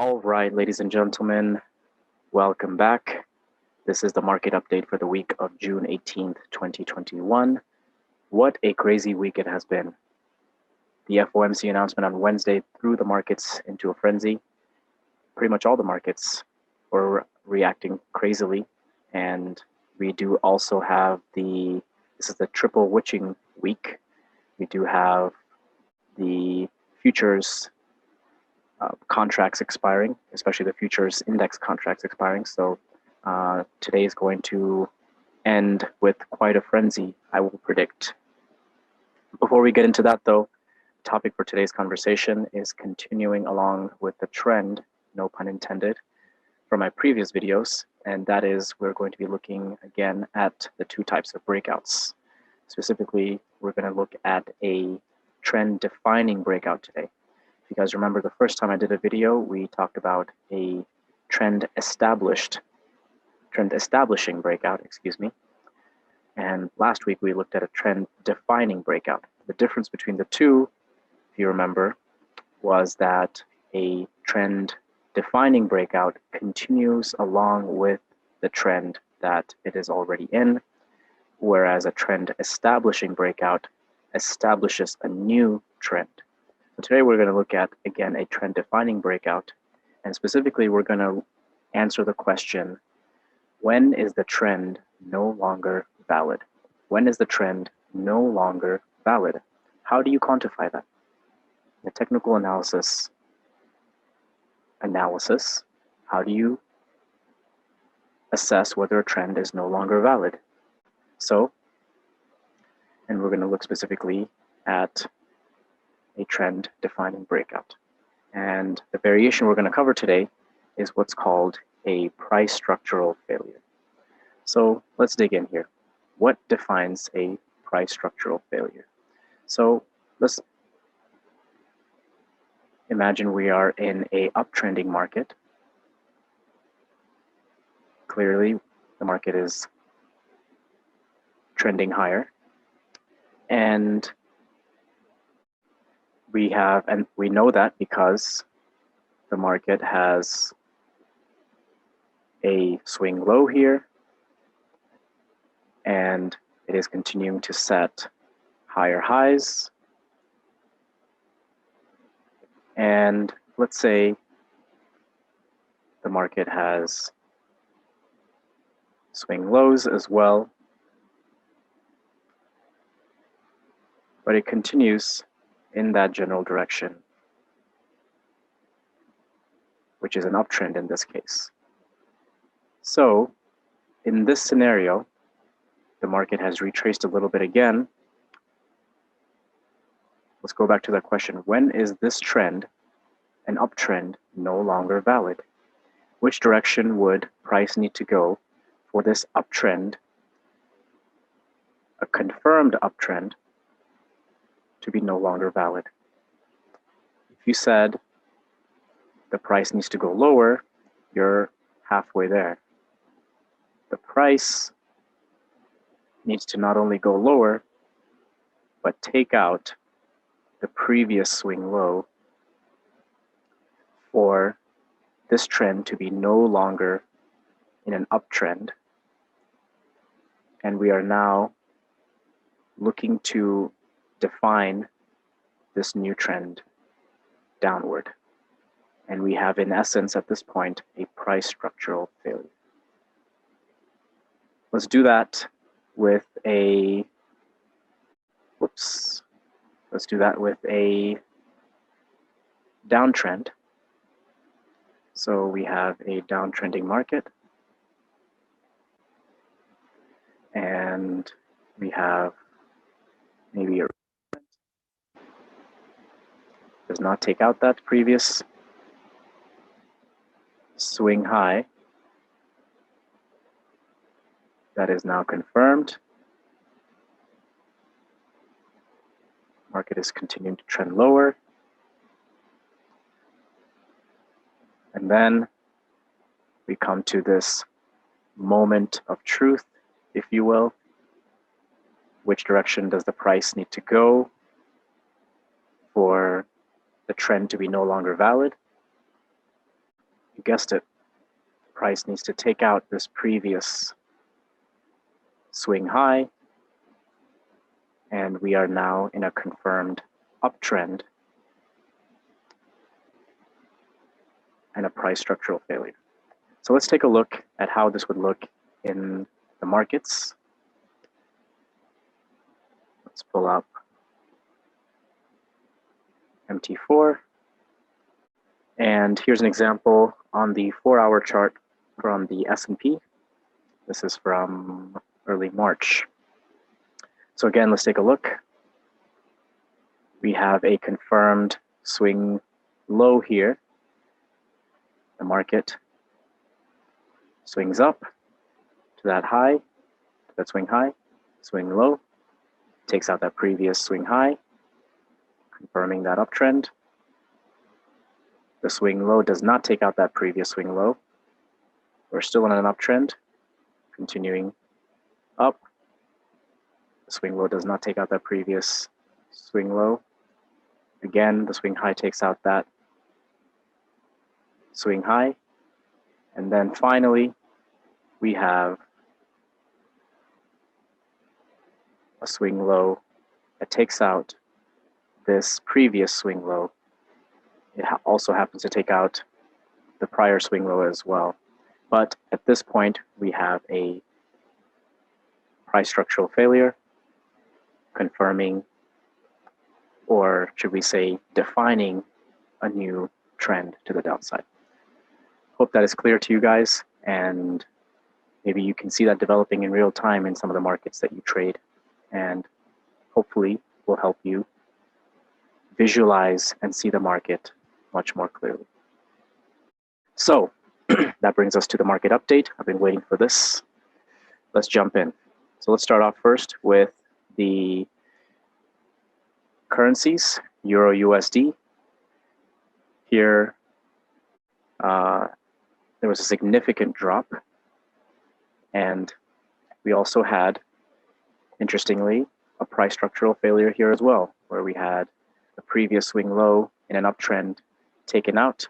All right, ladies and gentlemen, welcome back. This is the market update for the week of June 18th, 2021. What a crazy week it has been. The FOMC announcement on Wednesday threw the markets into a frenzy. Pretty much all the markets were reacting crazily. And we do also have this is the triple witching week. We do have the futures contracts expiring, especially the futures index contracts expiring. So today is going to end with quite a frenzy, I will predict. Before we get into that though, the topic for today's conversation is continuing along with the trend, no pun intended, from my previous videos, and that is we're going to be looking again at the two types of breakouts. Specifically, we're going to look at a trend defining breakout today. If you guys remember, the first time I did a video, we talked about a trend establishing breakout, and last week we looked at a trend defining breakout. The difference between the two, if you remember, was that a trend defining breakout continues along with the trend that it is already in, whereas a trend establishing breakout establishes a new trend. So today we're going to look at, again, a trend defining breakout, and specifically we're going to answer the question, when is the trend no longer valid? When is the trend no longer valid? How do you quantify that? The technical analysis, how do you assess whether a trend is no longer valid? So, and we're going to look specifically at a trend defining breakout. And the variation we're going to cover today is what's called a price structural failure. So let's dig in here. What defines a price structural failure? So let's imagine we are in a uptrending market. Clearly, the market is trending higher. And we know that because the market has a swing low here, and it is continuing to set higher highs. And let's say the market has swing lows as well, but it continues in that general direction, which is an uptrend in this case. So in this scenario, the market has retraced a little bit again. Let's go back to that question. When is this trend, an uptrend, no longer valid? Which direction would price need to go for this uptrend, a confirmed uptrend, to be no longer valid? If you said the price needs to go lower, you're halfway there. The price needs to not only go lower, but take out the previous swing low for this trend to be no longer in an uptrend. And we are now looking to define this new trend downward. And we have, in essence, at this point, a price structural failure. Let's do that with a, let's do that with a downtrend. So we have a downtrending market, and we have maybe a does not take out that previous swing high. That is now confirmed. Market is continuing to trend lower. And then we come to this moment of truth, if you will. Which direction does the price need to go for the trend to be no longer valid? You guessed it, price needs to take out this previous swing high, and we are now in a confirmed uptrend and a price structural failure. So let's take a look at how this would look in the markets. Let's pull up MT4. And here's an example on the 4-hour chart from the S&P. This is from early March. So again, let's take a look. We have a confirmed swing low here. The market swings up to that high, to that swing high, swing low, takes out that previous swing high, confirming that uptrend. The swing low does not take out that previous swing low. We're still on an uptrend, continuing up. The swing low does not take out that previous swing low. Again, the swing high takes out that swing high. And then finally, we have a swing low that takes out this previous swing low. It also happens to take out the prior swing low as well. But at this point, we have a price structural failure, confirming, or should we say, defining a new trend to the downside. Hope that is clear to you guys, and maybe you can see that developing in real time in some of the markets that you trade, and hopefully will help you visualize and see the market much more clearly. So that brings us to the market update. I've been waiting for this. Let's jump in. So let's start off first with the currencies, Euro USD. Here, there was a significant drop, and we also had, interestingly, a price structural failure here as well, where we had the previous swing low in an uptrend taken out,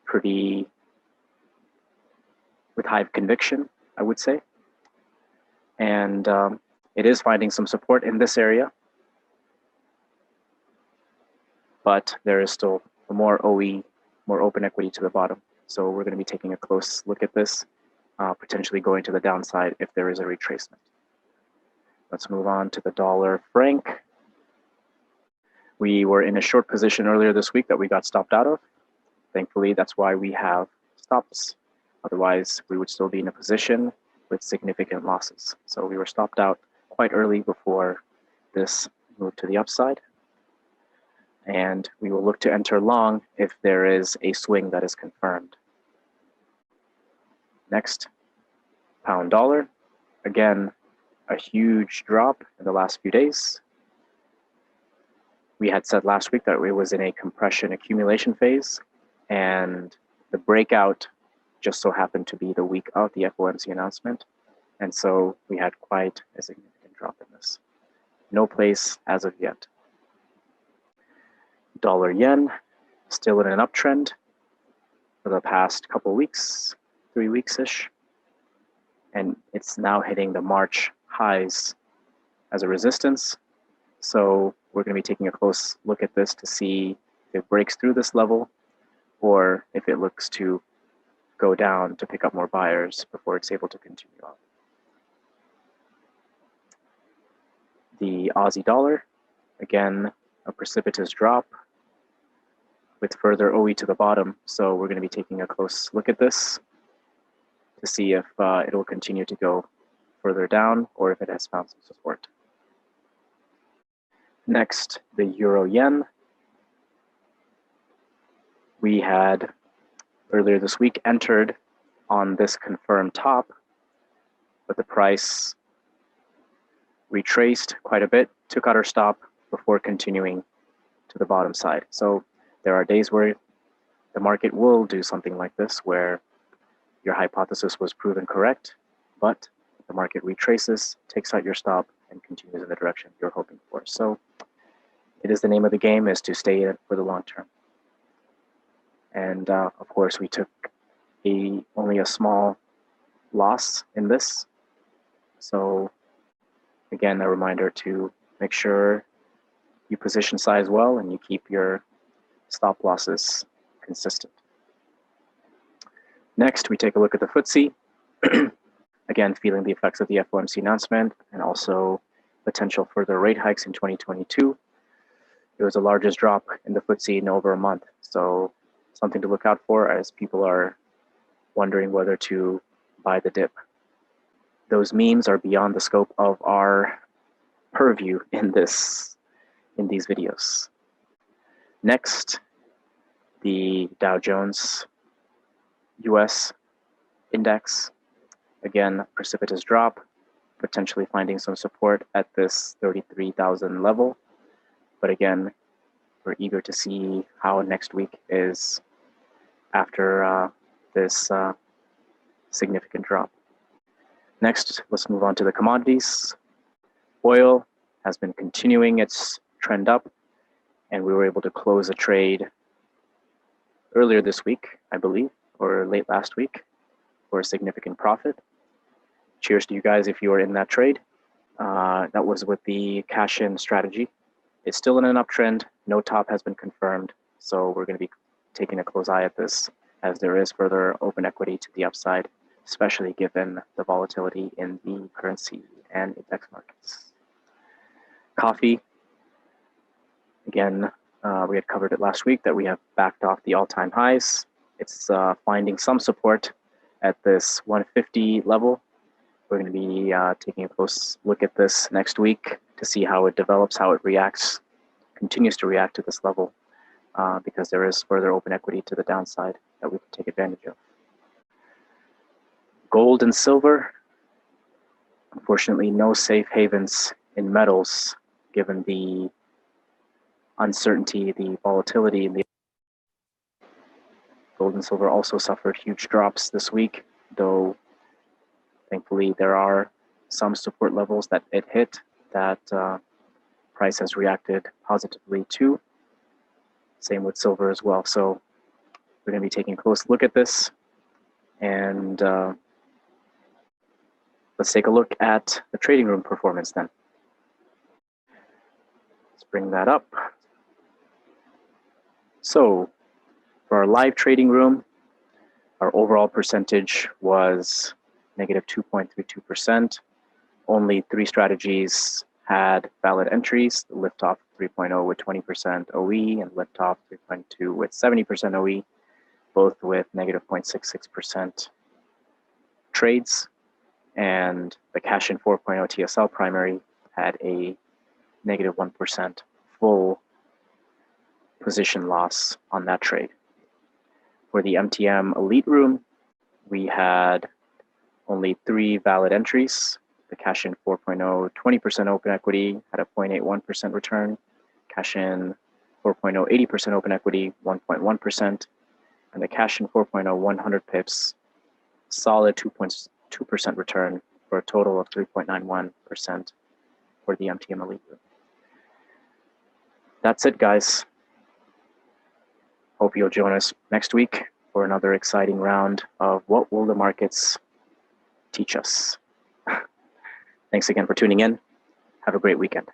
pretty with high conviction, I would say. And it is finding some support in this area, but there is still more OE, more open equity to the bottom. So we're going to be taking a close look at this, potentially going to the downside if there is a retracement. Let's move on to the dollar franc. We were in a short position earlier this week that we got stopped out of. Thankfully, that's why we have stops. Otherwise, we would still be in a position with significant losses. So we were stopped out quite early before this moved to the upside. And we will look to enter long if there is a swing that is confirmed. Next, pound dollar. Again, a huge drop in the last few days. We had said last week that it was in a compression accumulation phase, and the breakout just so happened to be the week of the FOMC announcement. And so we had quite a significant drop in this. No place as of yet. Dollar yen, still in an uptrend for the past couple weeks, 3 weeks-ish. And it's now hitting the March highs as a resistance. So we're going to be taking a close look at this to see if it breaks through this level or if it looks to go down to pick up more buyers before it's able to continue on. The Aussie dollar, again, a precipitous drop with further OE to the bottom. So we're going to be taking a close look at this to see if it will continue to go further down or if it has found some support. Next, the euro yen. We had earlier this week entered on this confirmed top, but the price retraced quite a bit, took out our stop before continuing to the bottom side. So there are days where the market will do something like this, where your hypothesis was proven correct, but the market retraces, takes out your stop, and continues in the direction you're hoping for. So it is the name of the game, is to stay in it for the long term. And of course, we took only a small loss in this. So again, a reminder to make sure you position size well and you keep your stop losses consistent. Next, we take a look at the FTSE. Again, feeling the effects of the FOMC announcement and also potential further rate hikes in 2022. It was the largest drop in the FTSE in over a month. So something to look out for as people are wondering whether to buy the dip. Those memes are beyond the scope of our purview in these videos. Next, the Dow Jones US index. Again, precipitous drop, potentially finding some support at this 33,000 level. But again, we're eager to see how next week is after this significant drop. Next, let's move on to the commodities. Oil has been continuing its trend up, and we were able to close a trade earlier this week, I believe, or late last week, for a significant profit. Cheers to you guys if you were in that trade. That was with the cash-in strategy. It's still in an uptrend. No top has been confirmed, so we're going to be taking a close eye at this as there is further open equity to the upside, especially given the volatility in the currency and index markets. Coffee, again, we had covered it last week that we have backed off the all-time highs. It's finding some support at this 150 level. We're going to be taking a close look at this next week to see how it develops, how it reacts, continues to react to this level, because there is further open equity to the downside that we can take advantage of. Gold and silver, unfortunately, no safe havens in metals, given the uncertainty, the volatility in the gold and silver also suffered huge drops this week, though thankfully there are some support levels that it hit that price has reacted positively to. Same with silver as well. So we're going to be taking a close look at this, and let's take a look at the trading room performance then. Let's bring that up. So for our live trading room, our overall percentage was negative 2.32%. Only 3 strategies had valid entries: the Liftoff 3.0 with 20% OE and Liftoff 3.2 with 70% OE, both with negative 0.66% trades. And the Cash-in 4.0 TSL primary had a negative 1% full position loss on that trade. For the MTM Elite Room, we had only 3 valid entries. The Cash-in 4.0 20% open equity had a 0.81% return. Cash-in 4.0 80% open equity, 1.1%. And the Cash-in 4.0 100 pips, solid 2.2% return for a total of 3.91% for the MTM Elite Room. That's it, guys. Hope you'll join us next week for another exciting round of What Will the Markets Teach Us? Thanks again for tuning in. Have a great weekend.